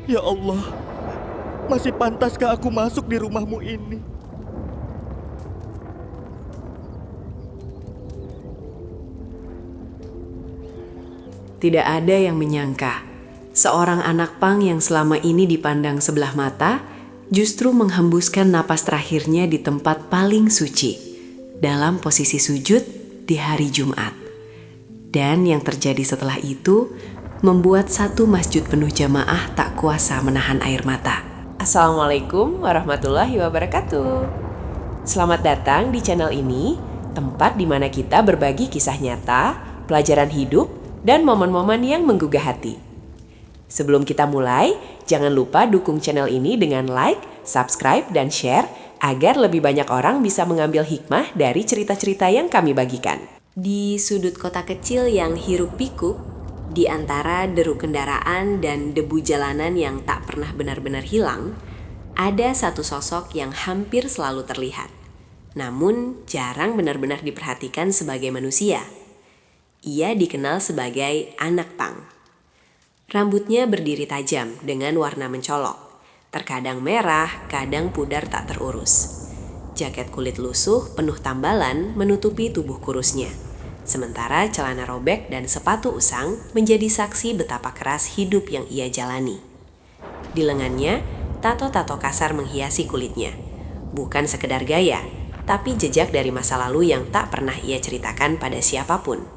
Ya Allah, masih pantaskah aku masuk di rumahmu ini? Tidak ada yang menyangka, seorang anak pang yang selama ini dipandang sebelah mata, justru menghembuskan napas terakhirnya di tempat paling suci, dalam posisi sujud di hari Jumat. Dan yang terjadi setelah itu, membuat satu masjid penuh jamaah tak kuasa menahan air mata. Assalamualaikum warahmatullahi wabarakatuh. Selamat datang di channel ini, tempat di mana kita berbagi kisah nyata, pelajaran hidup, dan momen-momen yang menggugah hati. Sebelum kita mulai, jangan lupa dukung channel ini dengan like, subscribe, dan share agar lebih banyak orang bisa mengambil hikmah dari cerita-cerita yang kami bagikan. Di sudut kota kecil yang hiruk-pikuk, di antara deru kendaraan dan debu jalanan yang tak pernah benar-benar hilang, ada satu sosok yang hampir selalu terlihat, namun jarang benar-benar diperhatikan sebagai manusia. Ia dikenal sebagai anak pang. Rambutnya berdiri tajam dengan warna mencolok, terkadang merah, kadang pudar tak terurus. Jaket kulit lusuh penuh tambalan menutupi tubuh kurusnya, sementara celana robek dan sepatu usang menjadi saksi betapa keras hidup yang ia jalani. Di lengannya, tato-tato kasar menghiasi kulitnya. Bukan sekedar gaya, tapi jejak dari masa lalu yang tak pernah ia ceritakan pada siapapun.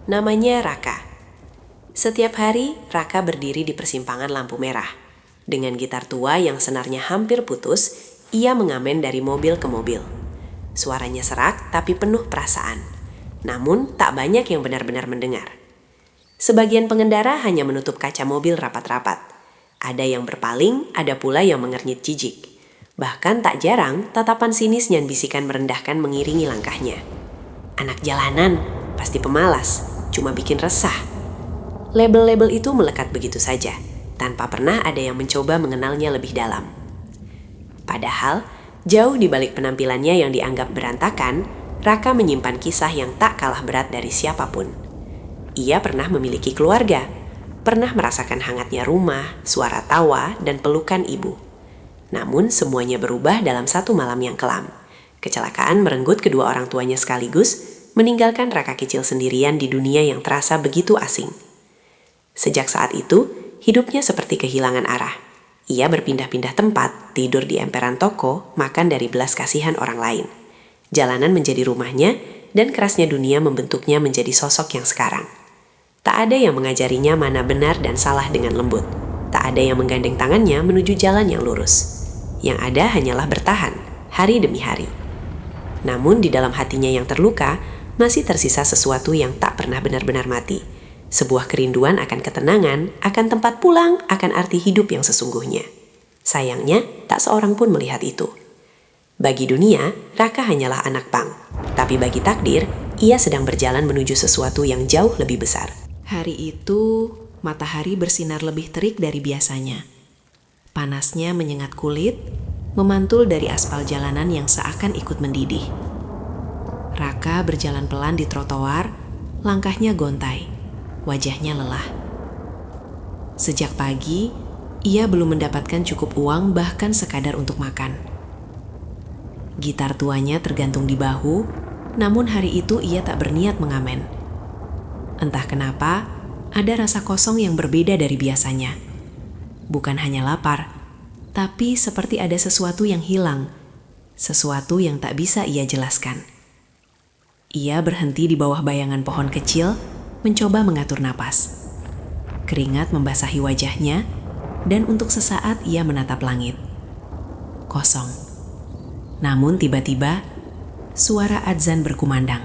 Namanya Raka. Setiap hari, Raka berdiri di persimpangan lampu merah. Dengan gitar tua yang senarnya hampir putus, ia mengamen dari mobil ke mobil. Suaranya serak tapi penuh perasaan. Namun, tak banyak yang benar-benar mendengar. Sebagian pengendara hanya menutup kaca mobil rapat-rapat. Ada yang berpaling, ada pula yang mengernyit jijik. Bahkan tak jarang, tatapan sinis dan bisikan merendahkan mengiringi langkahnya. Anak jalanan, pasti pemalas. Cuma bikin resah. Label-label itu melekat begitu saja, tanpa pernah ada yang mencoba mengenalnya lebih dalam. Padahal, jauh di balik penampilannya yang dianggap berantakan, Raka menyimpan kisah yang tak kalah berat dari siapapun. Ia pernah memiliki keluarga, pernah merasakan hangatnya rumah, suara tawa, dan pelukan ibu. Namun semuanya berubah dalam satu malam yang kelam. Kecelakaan merenggut kedua orang tuanya sekaligus, meninggalkan Raka kecil sendirian di dunia yang terasa begitu asing. Sejak saat itu, hidupnya seperti kehilangan arah. Ia berpindah-pindah tempat, tidur di emperan toko, makan dari belas kasihan orang lain. Jalanan menjadi rumahnya, dan kerasnya dunia membentuknya menjadi sosok yang sekarang. Tak ada yang mengajarinya mana benar dan salah dengan lembut. Tak ada yang menggandeng tangannya menuju jalan yang lurus. Yang ada hanyalah bertahan, hari demi hari. Namun di dalam hatinya yang terluka, masih tersisa sesuatu yang tak pernah benar-benar mati. Sebuah kerinduan akan ketenangan, akan tempat pulang, akan arti hidup yang sesungguhnya. Sayangnya, tak seorang pun melihat itu. Bagi dunia, Raka hanyalah anak pang. Tapi bagi takdir, ia sedang berjalan menuju sesuatu yang jauh lebih besar. Hari itu, matahari bersinar lebih terik dari biasanya. Panasnya menyengat kulit, memantul dari aspal jalanan yang seakan ikut mendidih. Raka berjalan pelan di trotoar, langkahnya gontai, wajahnya lelah. Sejak pagi, ia belum mendapatkan cukup uang bahkan sekadar untuk makan. Gitar tuanya tergantung di bahu, namun hari itu ia tak berniat mengamen. Entah kenapa, ada rasa kosong yang berbeda dari biasanya. Bukan hanya lapar, tapi seperti ada sesuatu yang hilang, sesuatu yang tak bisa ia jelaskan. Ia berhenti di bawah bayangan pohon kecil, mencoba mengatur napas. Keringat membasahi wajahnya, dan untuk sesaat ia menatap langit. Kosong. Namun tiba-tiba, suara adzan berkumandang.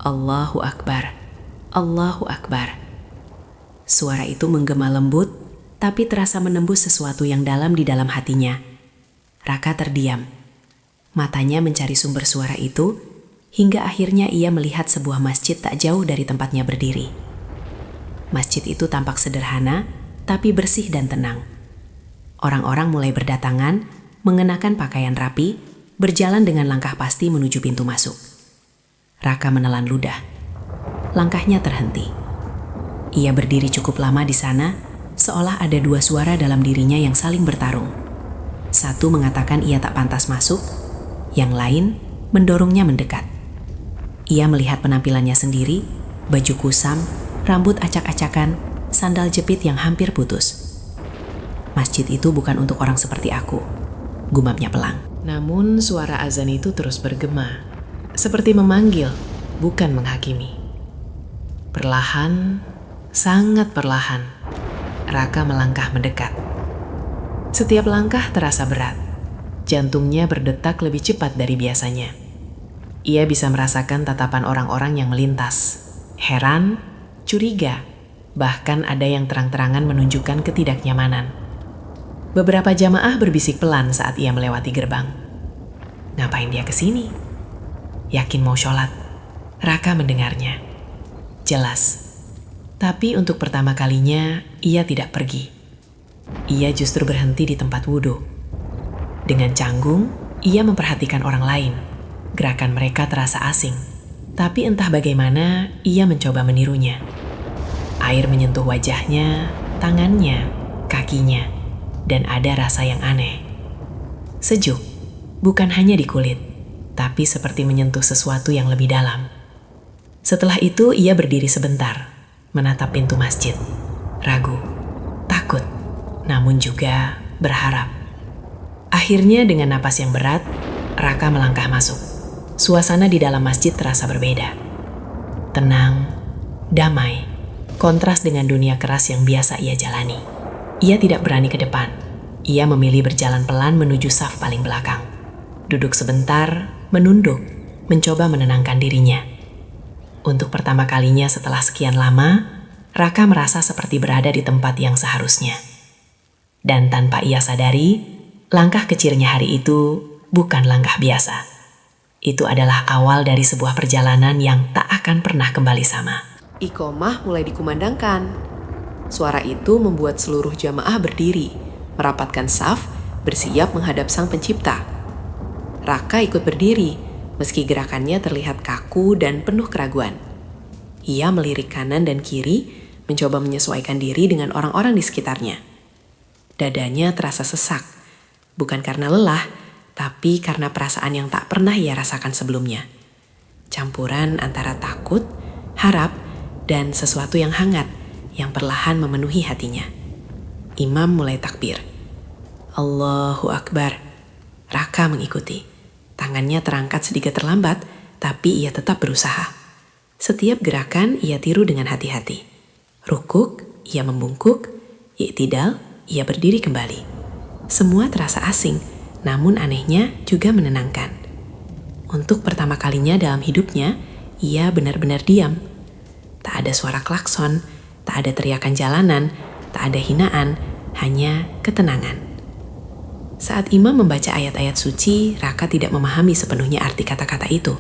Allahu Akbar, Allahu Akbar. Suara itu menggema lembut, tapi terasa menembus sesuatu yang dalam di dalam hatinya. Raka terdiam. Matanya mencari sumber suara itu, hingga akhirnya ia melihat sebuah masjid tak jauh dari tempatnya berdiri. Masjid itu tampak sederhana, tapi bersih dan tenang. Orang-orang mulai berdatangan, mengenakan pakaian rapi, berjalan dengan langkah pasti menuju pintu masuk. Raka menelan ludah. Langkahnya terhenti. Ia berdiri cukup lama di sana, seolah ada dua suara dalam dirinya yang saling bertarung. Satu mengatakan ia tak pantas masuk, yang lain mendorongnya mendekat. Ia melihat penampilannya sendiri, baju kusam, rambut acak-acakan, sandal jepit yang hampir putus. Masjid itu bukan untuk orang seperti aku, gumamnya pelang. Namun suara azan itu terus bergema, seperti memanggil, bukan menghakimi. Perlahan, sangat perlahan, Raka melangkah mendekat. Setiap langkah terasa berat. Jantungnya berdetak lebih cepat dari biasanya. Ia bisa merasakan tatapan orang-orang yang melintas. Heran, curiga, bahkan ada yang terang-terangan menunjukkan ketidaknyamanan. Beberapa jamaah berbisik pelan saat ia melewati gerbang. Ngapain dia kesini? Yakin mau sholat? Raka mendengarnya. Jelas. Tapi untuk pertama kalinya, ia tidak pergi. Ia justru berhenti di tempat wudhu. Dengan canggung, ia memperhatikan orang lain. Gerakan mereka terasa asing. Tapi entah bagaimana, ia mencoba menirunya. Air menyentuh wajahnya, tangannya, kakinya, dan ada rasa yang aneh. Sejuk, bukan hanya di kulit, tapi seperti menyentuh sesuatu yang lebih dalam. Setelah itu, ia berdiri sebentar, menatap pintu masjid, ragu, takut, namun juga berharap. Akhirnya dengan napas yang berat, Raka melangkah masuk. Suasana di dalam masjid terasa berbeda. Tenang, damai, kontras dengan dunia keras yang biasa ia jalani. Ia tidak berani ke depan. Ia memilih berjalan pelan menuju saf paling belakang. Duduk sebentar, menunduk, mencoba menenangkan dirinya. Untuk pertama kalinya setelah sekian lama, Raka merasa seperti berada di tempat yang seharusnya. Dan tanpa ia sadari, langkah kecilnya hari itu bukan langkah biasa. Itu adalah awal dari sebuah perjalanan yang tak akan pernah kembali sama. Iqomah mulai dikumandangkan. Suara itu membuat seluruh jamaah berdiri, merapatkan saf, bersiap menghadap Sang Pencipta. Raka ikut berdiri, meski gerakannya terlihat kaku dan penuh keraguan. Ia melirik kanan dan kiri, mencoba menyesuaikan diri dengan orang-orang di sekitarnya. Dadanya terasa sesak, bukan karena lelah, tapi karena perasaan yang tak pernah ia rasakan sebelumnya. Campuran antara takut, harap, dan sesuatu yang hangat yang perlahan memenuhi hatinya. Imam mulai takbir. Allahu Akbar. Raka mengikuti. Tangannya terangkat sedikit terlambat, tapi ia tetap berusaha. Setiap gerakan ia tiru dengan hati-hati. Rukuk, ia membungkuk. I'tidal, ia berdiri kembali. Semua terasa asing, namun anehnya juga menenangkan. Untuk pertama kalinya dalam hidupnya, ia benar-benar diam. Tak ada suara klakson, tak ada teriakan jalanan, tak ada hinaan, hanya ketenangan. Saat imam membaca ayat-ayat suci, Raka tidak memahami sepenuhnya arti kata-kata itu.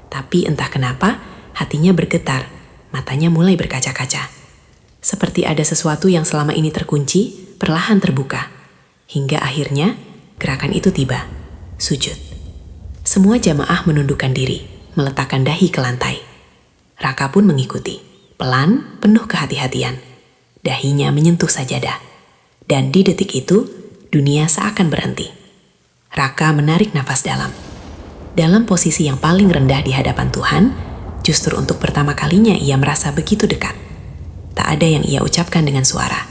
Tapi entah kenapa, hatinya bergetar, matanya mulai berkaca-kaca. Seperti ada sesuatu yang selama ini terkunci, perlahan terbuka. Hingga akhirnya, gerakan itu tiba, sujud. Semua jamaah menundukkan diri, meletakkan dahi ke lantai. Raka pun mengikuti, pelan, penuh kehati-hatian. Dahinya menyentuh sajadah. Dan di detik itu, dunia seakan berhenti. Raka menarik nafas dalam. Dalam posisi yang paling rendah di hadapan Tuhan, justru untuk pertama kalinya ia merasa begitu dekat. Tak ada yang ia ucapkan dengan suara,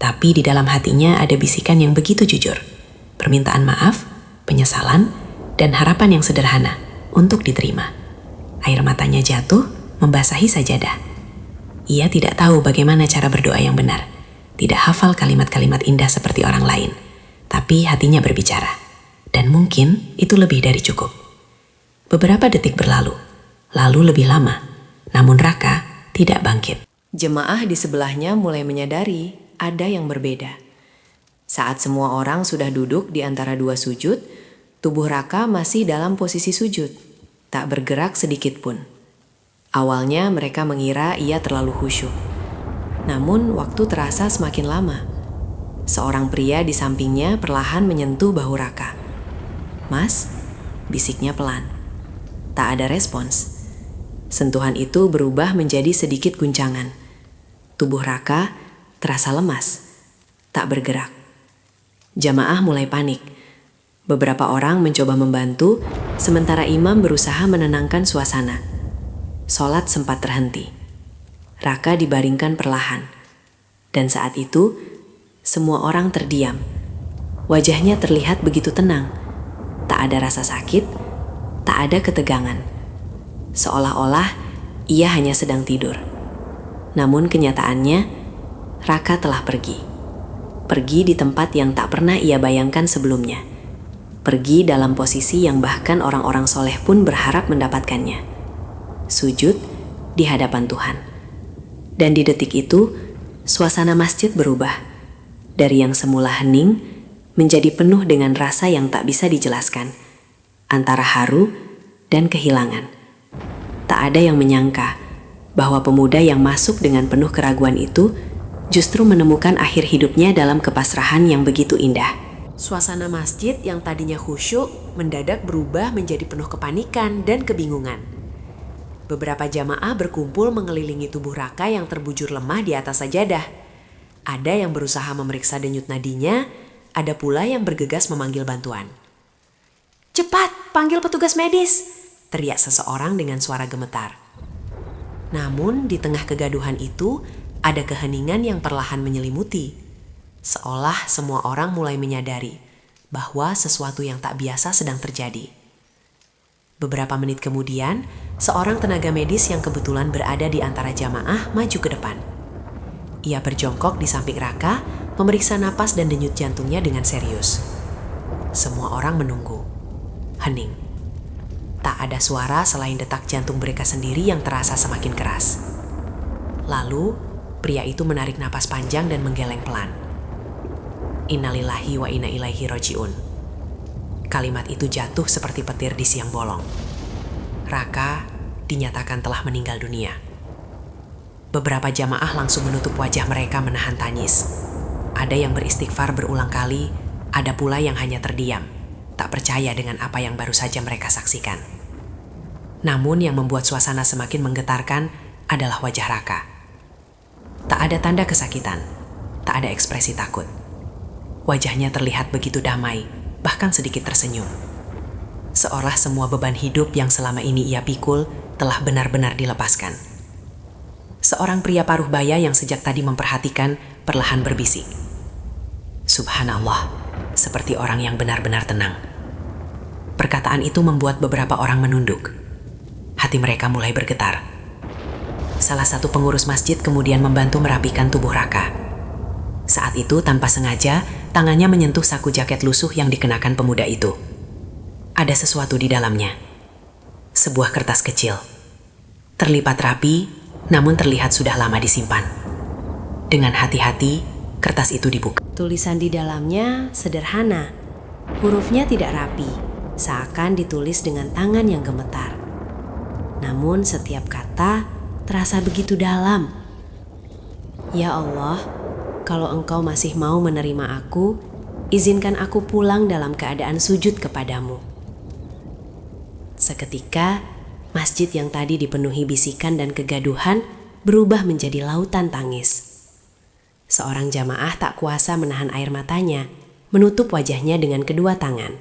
tapi di dalam hatinya ada bisikan yang begitu jujur. Permintaan maaf, penyesalan, dan harapan yang sederhana untuk diterima. Air matanya jatuh, membasahi sajadah. Ia tidak tahu bagaimana cara berdoa yang benar. Tidak hafal kalimat-kalimat indah seperti orang lain. Tapi hatinya berbicara. Dan mungkin itu lebih dari cukup. Beberapa detik berlalu. Lalu lebih lama. Namun Raka tidak bangkit. Jemaah di sebelahnya mulai menyadari ada yang berbeda. Saat semua orang sudah duduk di antara dua sujud, tubuh Raka masih dalam posisi sujud, tak bergerak sedikit pun. Awalnya mereka mengira ia terlalu khusyuk. Namun waktu terasa semakin lama. Seorang pria di sampingnya perlahan menyentuh bahu Raka. "Mas," bisiknya pelan. Tak ada respons. Sentuhan itu berubah menjadi sedikit guncangan. Tubuh Raka terasa lemas, tak bergerak. Jamaah mulai panik. Beberapa orang mencoba membantu, sementara imam berusaha menenangkan suasana. Sholat sempat terhenti. Raka dibaringkan perlahan. Dan saat itu, semua orang terdiam. Wajahnya terlihat begitu tenang. Tak ada rasa sakit, tak ada ketegangan. Seolah-olah ia hanya sedang tidur. Namun kenyataannya, Raka telah pergi. Pergi di tempat yang tak pernah ia bayangkan sebelumnya. Pergi dalam posisi yang bahkan orang-orang soleh pun berharap mendapatkannya. Sujud di hadapan Tuhan. Dan di detik itu, suasana masjid berubah. Dari yang semula hening, menjadi penuh dengan rasa yang tak bisa dijelaskan. Antara haru dan kehilangan. Tak ada yang menyangka bahwa pemuda yang masuk dengan penuh keraguan itu justru menemukan akhir hidupnya dalam kepasrahan yang begitu indah. Suasana masjid yang tadinya khusyuk mendadak berubah menjadi penuh kepanikan dan kebingungan. Beberapa jamaah berkumpul mengelilingi tubuh Raka yang terbujur lemah di atas sajadah. Ada yang berusaha memeriksa denyut nadinya, ada pula yang bergegas memanggil bantuan. "Cepat, panggil petugas medis!" teriak seseorang dengan suara gemetar. Namun di tengah kegaduhan itu, ada keheningan yang perlahan menyelimuti. Seolah semua orang mulai menyadari bahwa sesuatu yang tak biasa sedang terjadi. Beberapa menit kemudian, seorang tenaga medis yang kebetulan berada di antara jamaah maju ke depan. Ia berjongkok di samping Raka, memeriksa napas dan denyut jantungnya dengan serius. Semua orang menunggu. Hening. Tak ada suara selain detak jantung mereka sendiri yang terasa semakin keras. Lalu, pria itu menarik napas panjang dan menggeleng pelan. Innalillahi wa inna ilaihi roji'un. Kalimat itu jatuh seperti petir di siang bolong. Raka dinyatakan telah meninggal dunia. Beberapa jamaah langsung menutup wajah mereka menahan tangis. Ada yang beristighfar berulang kali, ada pula yang hanya terdiam, tak percaya dengan apa yang baru saja mereka saksikan. Namun yang membuat suasana semakin menggetarkan adalah wajah Raka. Tak ada tanda kesakitan, tak ada ekspresi takut. Wajahnya terlihat begitu damai, bahkan sedikit tersenyum. Seolah semua beban hidup yang selama ini ia pikul telah benar-benar dilepaskan. Seorang pria paruh baya yang sejak tadi memperhatikan perlahan berbisik. Subhanallah, seperti orang yang benar-benar tenang. Perkataan itu membuat beberapa orang menunduk. Hati mereka mulai bergetar. Salah satu pengurus masjid kemudian membantu merapikan tubuh Raka. Saat itu tanpa sengaja, tangannya menyentuh saku jaket lusuh yang dikenakan pemuda itu. Ada sesuatu di dalamnya. Sebuah kertas kecil. Terlipat rapi, namun terlihat sudah lama disimpan. Dengan hati-hati, kertas itu dibuka. Tulisan di dalamnya sederhana. Hurufnya tidak rapi, seakan ditulis dengan tangan yang gemetar. Namun setiap kata terasa begitu dalam. Ya Allah, kalau Engkau masih mau menerima aku, izinkan aku pulang dalam keadaan sujud kepadamu. Seketika, masjid yang tadi dipenuhi bisikan dan kegaduhan berubah menjadi lautan tangis. Seorang jamaah tak kuasa menahan air matanya, menutup wajahnya dengan kedua tangan.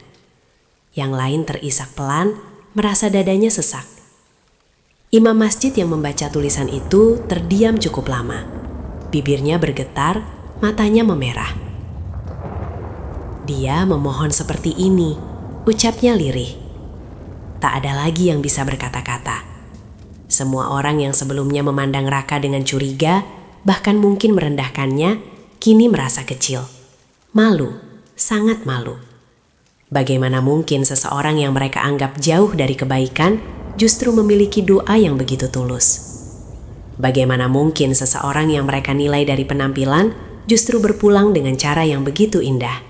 Yang lain terisak pelan, merasa dadanya sesak. Imam masjid yang membaca tulisan itu terdiam cukup lama. Bibirnya bergetar, matanya memerah. Dia memohon seperti ini, ucapnya lirih. Tak ada lagi yang bisa berkata-kata. Semua orang yang sebelumnya memandang Raka dengan curiga, bahkan mungkin merendahkannya, kini merasa kecil. Malu, sangat malu. Bagaimana mungkin seseorang yang mereka anggap jauh dari kebaikan justru memiliki doa yang begitu tulus? Bagaimana mungkin seseorang yang mereka nilai dari penampilan justru berpulang dengan cara yang begitu indah?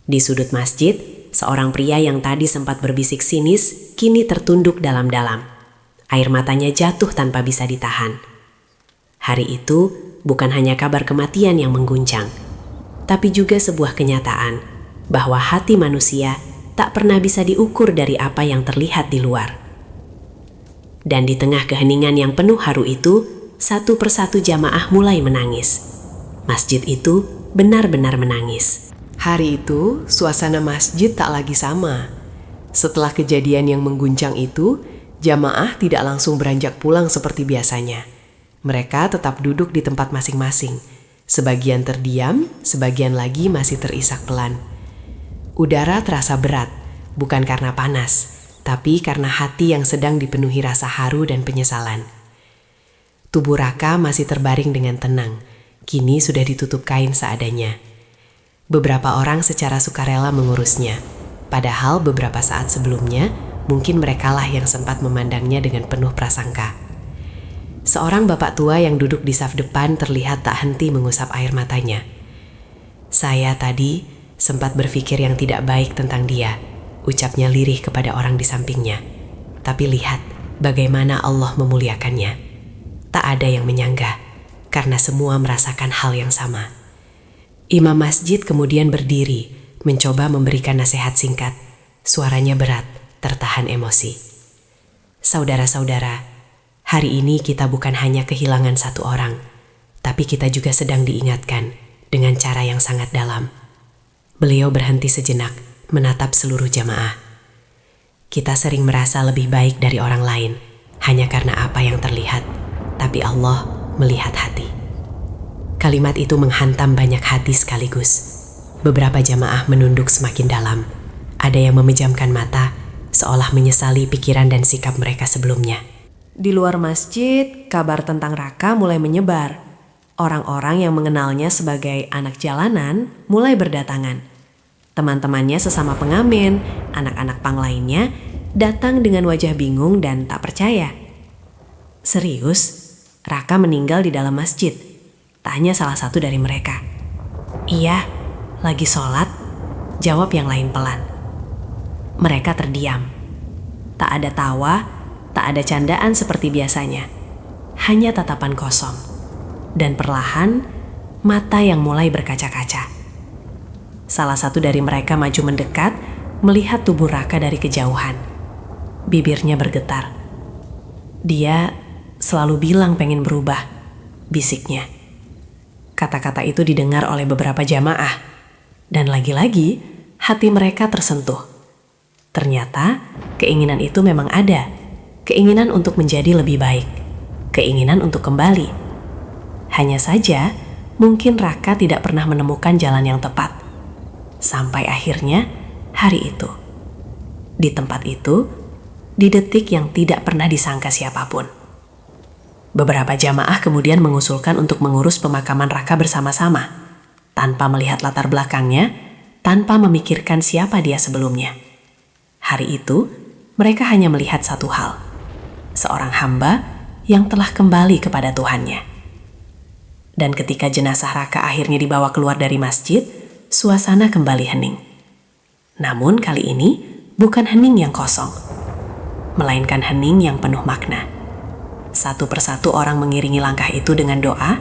Di sudut masjid, seorang pria yang tadi sempat berbisik sinis kini tertunduk dalam-dalam. Air matanya jatuh tanpa bisa ditahan. Hari itu bukan hanya kabar kematian yang mengguncang, tapi juga sebuah kenyataan bahwa hati manusia tak pernah bisa diukur dari apa yang terlihat di luar. Dan di tengah keheningan yang penuh haru itu, satu persatu jamaah mulai menangis. Masjid itu benar-benar menangis. Hari itu, suasana masjid tak lagi sama. Setelah kejadian yang mengguncang itu, jamaah tidak langsung beranjak pulang seperti biasanya. Mereka tetap duduk di tempat masing-masing. Sebagian terdiam, sebagian lagi masih terisak pelan. Udara terasa berat, bukan karena panas, tapi karena hati yang sedang dipenuhi rasa haru dan penyesalan. Tubuh Raka masih terbaring dengan tenang, kini sudah ditutup kain seadanya. Beberapa orang secara sukarela mengurusnya, padahal beberapa saat sebelumnya mungkin merekalah yang sempat memandangnya dengan penuh prasangka. Seorang bapak tua yang duduk di saf depan terlihat tak henti mengusap air matanya. Saya tadi sempat berpikir yang tidak baik tentang dia, ucapnya lirih kepada orang di sampingnya. Tapi lihat bagaimana Allah memuliakannya. Tak ada yang menyanggah, karena semua merasakan hal yang sama. Imam masjid kemudian berdiri, mencoba memberikan nasihat singkat. Suaranya berat, tertahan emosi. Saudara-saudara, hari ini kita bukan hanya kehilangan satu orang, tapi kita juga sedang diingatkan dengan cara yang sangat dalam. Beliau berhenti sejenak, menatap seluruh jamaah. Kita sering merasa lebih baik dari orang lain, hanya karena apa yang terlihat, tapi Allah melihat hati. Kalimat itu menghantam banyak hati sekaligus. Beberapa jamaah menunduk semakin dalam. Ada yang memejamkan mata, seolah menyesali pikiran dan sikap mereka sebelumnya. Di luar masjid, kabar tentang Raka mulai menyebar. Orang-orang yang mengenalnya sebagai anak jalanan mulai berdatangan. Teman-temannya sesama pengamen, anak-anak pang lainnya, datang dengan wajah bingung dan tak percaya. Serius? Raka meninggal di dalam masjid? Tanya salah satu dari mereka. Iya, lagi sholat, jawab yang lain pelan. Mereka terdiam. Tak ada tawa, tak ada candaan seperti biasanya. Hanya tatapan kosong. Dan perlahan, mata yang mulai berkaca-kaca. Salah satu dari mereka maju mendekat, melihat tubuh Raka dari kejauhan. Bibirnya bergetar. Dia selalu bilang pengen berubah, bisiknya. Kata-kata itu didengar oleh beberapa jamaah, dan lagi-lagi hati mereka tersentuh. Ternyata keinginan itu memang ada, keinginan untuk menjadi lebih baik, keinginan untuk kembali. Hanya saja, mungkin Raka tidak pernah menemukan jalan yang tepat. Sampai akhirnya hari itu, di tempat itu, di detik yang tidak pernah disangka siapapun. Beberapa jamaah kemudian mengusulkan untuk mengurus pemakaman Raka bersama-sama, tanpa melihat latar belakangnya, tanpa memikirkan siapa dia sebelumnya. Hari itu, mereka hanya melihat satu hal, seorang hamba yang telah kembali kepada Tuhannya. Dan ketika jenazah Raka akhirnya dibawa keluar dari masjid, suasana kembali hening. Namun kali ini bukan hening yang kosong, melainkan hening yang penuh makna. Satu persatu orang mengiringi langkah itu dengan doa,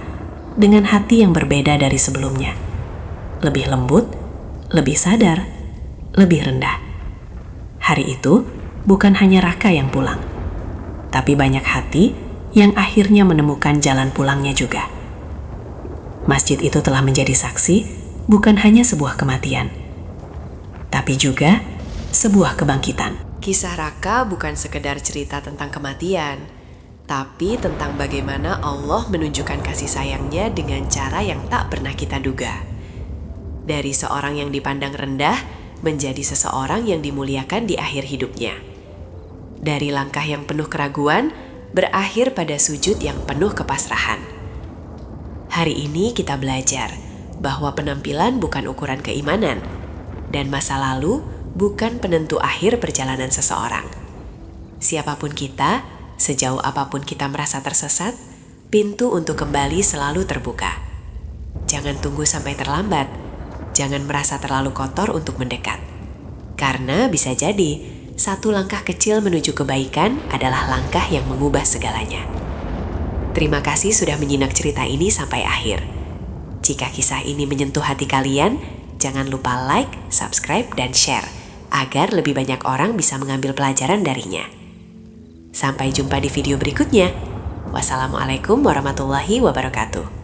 dengan hati yang berbeda dari sebelumnya. Lebih lembut, lebih sadar, lebih rendah. Hari itu bukan hanya Raka yang pulang, tapi banyak hati yang akhirnya menemukan jalan pulangnya juga. Masjid itu telah menjadi saksi bukan hanya sebuah kematian, tapi juga sebuah kebangkitan. Kisah Raka bukan sekedar cerita tentang kematian, tapi tentang bagaimana Allah menunjukkan kasih sayangnya dengan cara yang tak pernah kita duga. Dari seorang yang dipandang rendah, menjadi seseorang yang dimuliakan di akhir hidupnya. Dari langkah yang penuh keraguan, berakhir pada sujud yang penuh kepasrahan. Hari ini kita belajar bahwa penampilan bukan ukuran keimanan, dan masa lalu bukan penentu akhir perjalanan seseorang. Siapapun kita, sejauh apapun kita merasa tersesat, pintu untuk kembali selalu terbuka. Jangan tunggu sampai terlambat. Jangan merasa terlalu kotor untuk mendekat. Karena bisa jadi, satu langkah kecil menuju kebaikan adalah langkah yang mengubah segalanya. Terima kasih sudah menyimak cerita ini sampai akhir. Jika kisah ini menyentuh hati kalian, jangan lupa like, subscribe, dan share, agar lebih banyak orang bisa mengambil pelajaran darinya. Sampai jumpa di video berikutnya. Wassalamualaikum warahmatullahi wabarakatuh.